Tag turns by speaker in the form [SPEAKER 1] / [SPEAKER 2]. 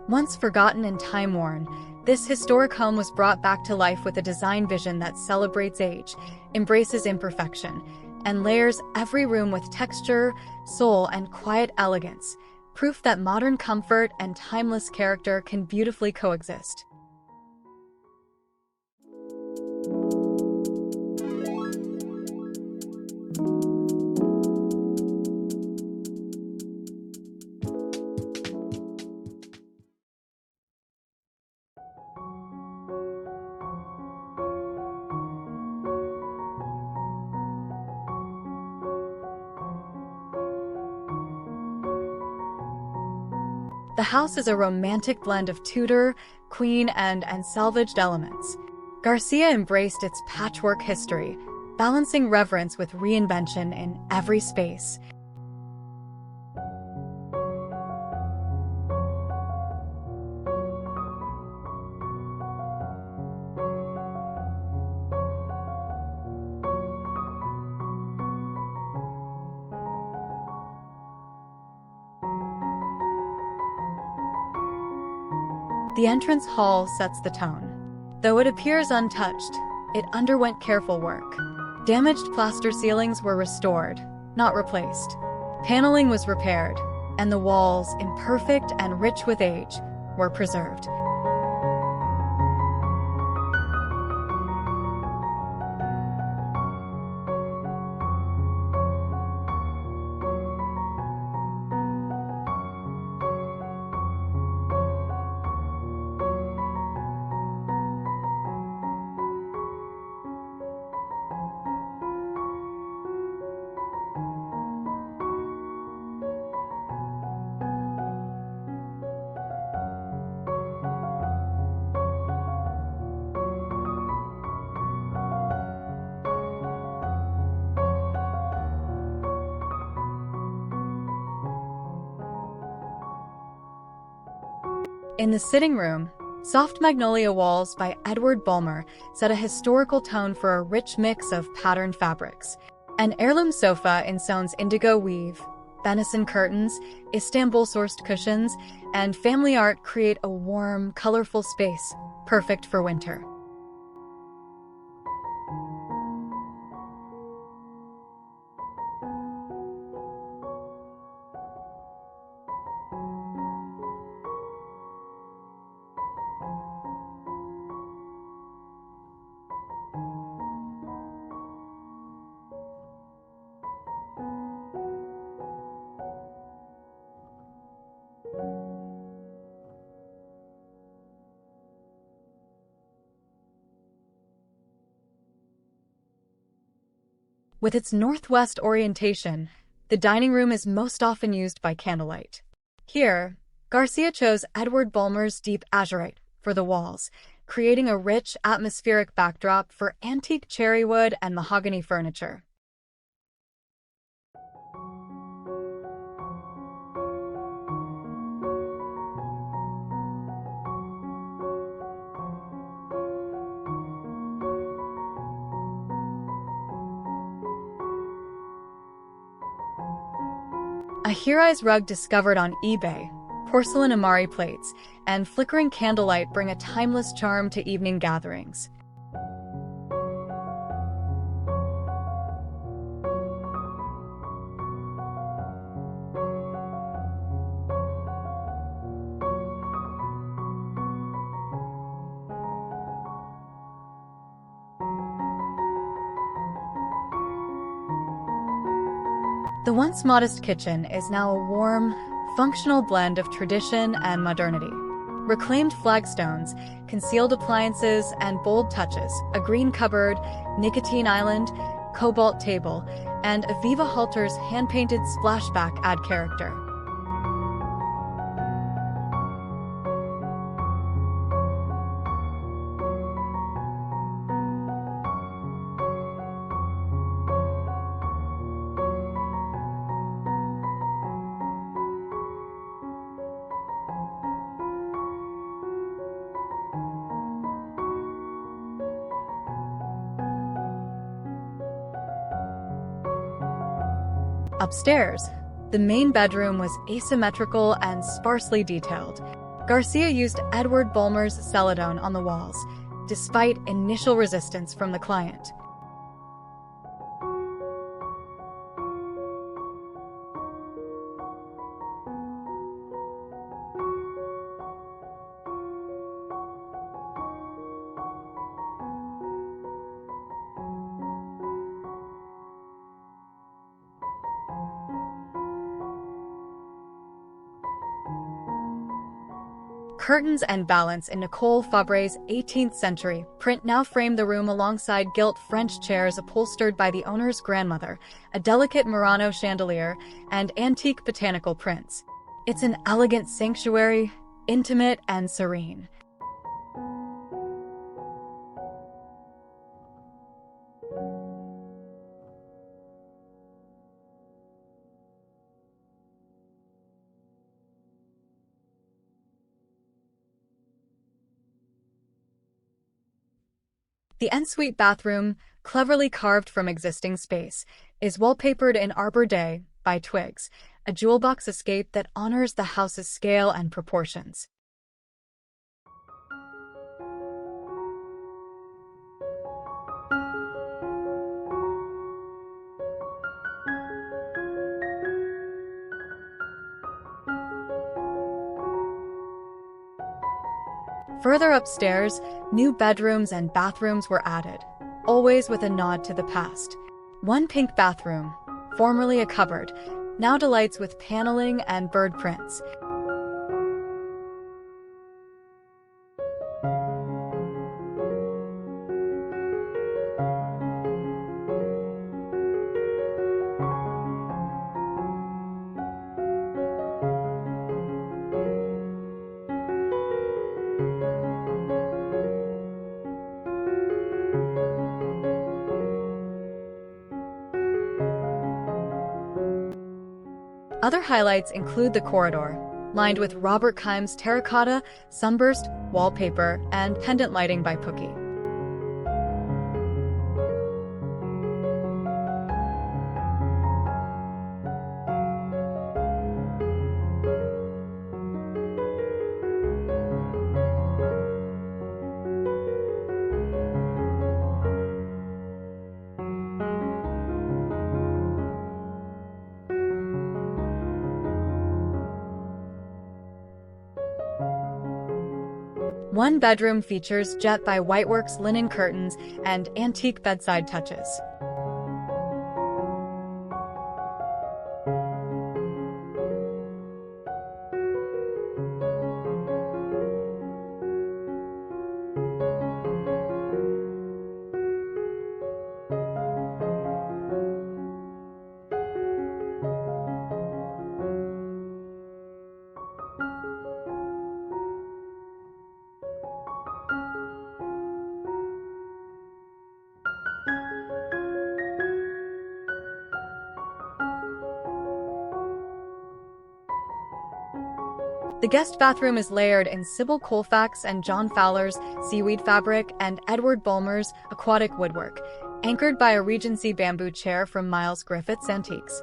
[SPEAKER 1] Once forgotten and time-worn, this historic home was brought back to life with a design vision that celebrates age, embraces imperfection, and layers every room with texture, soul, and quiet elegance, proof that modern comfort and timeless character can beautifully coexist. The house is a romantic blend of Tudor, Queen, and salvaged elements. Garcia embraced its patchwork history, balancing reverence with reinvention in every space. The entrance hall sets the tone. Though it appears untouched, it underwent careful work. Damaged plaster ceilings were restored, not replaced. Paneling was repaired, and the walls, imperfect and rich with age, were preserved. In the sitting room, Soft Magnolia Walls by Edward Bulmer set a historical tone for a rich mix of patterned fabrics. An heirloom sofa in Soane's indigo weave, venison curtains, Istanbul-sourced cushions, and family art create a warm, colorful space, perfect for winter. With its northwest orientation, the dining room is most often used by candlelight. Here, Garcia chose Edward Bulmer's deep azurite for the walls, creating a rich, atmospheric backdrop for antique cherrywood and mahogany furniture. A Hirais rug discovered on eBay, porcelain Amari plates, and flickering candlelight bring a timeless charm to evening gatherings. The once modest kitchen is now a warm, functional blend of tradition and modernity. Reclaimed flagstones, concealed appliances, and bold touches, a green cupboard, nicotine island, cobalt table, and Aviva Halter's hand-painted splashback add character. Upstairs, the main bedroom was asymmetrical and sparsely detailed. Garcia used Edward Bulmer's celadone on the walls, despite initial resistance from the client. Curtains and balance in Nicole Fabre's 18th century print now frame the room alongside gilt French chairs upholstered by the owner's grandmother, a delicate Murano chandelier, and antique botanical prints. It's an elegant sanctuary, intimate and serene. The ensuite bathroom, cleverly carved from existing space, is wallpapered in Arbor Day by Twigs, a jewel box escape that honors the house's scale and proportions. Further upstairs, new bedrooms and bathrooms were added, always with a nod to the past. One pink bathroom, formerly a cupboard, now delights with paneling and bird prints. Other highlights include the corridor, lined with Robert Kimes terracotta, sunburst, wallpaper, and pendant lighting by Pookie. One bedroom features jet by Whiteworks linen curtains and antique bedside touches. The guest bathroom is layered in Sybil Colfax and John Fowler's seaweed fabric and Edward Bulmer's aquatic woodwork, anchored by a Regency bamboo chair from Miles Griffiths Antiques.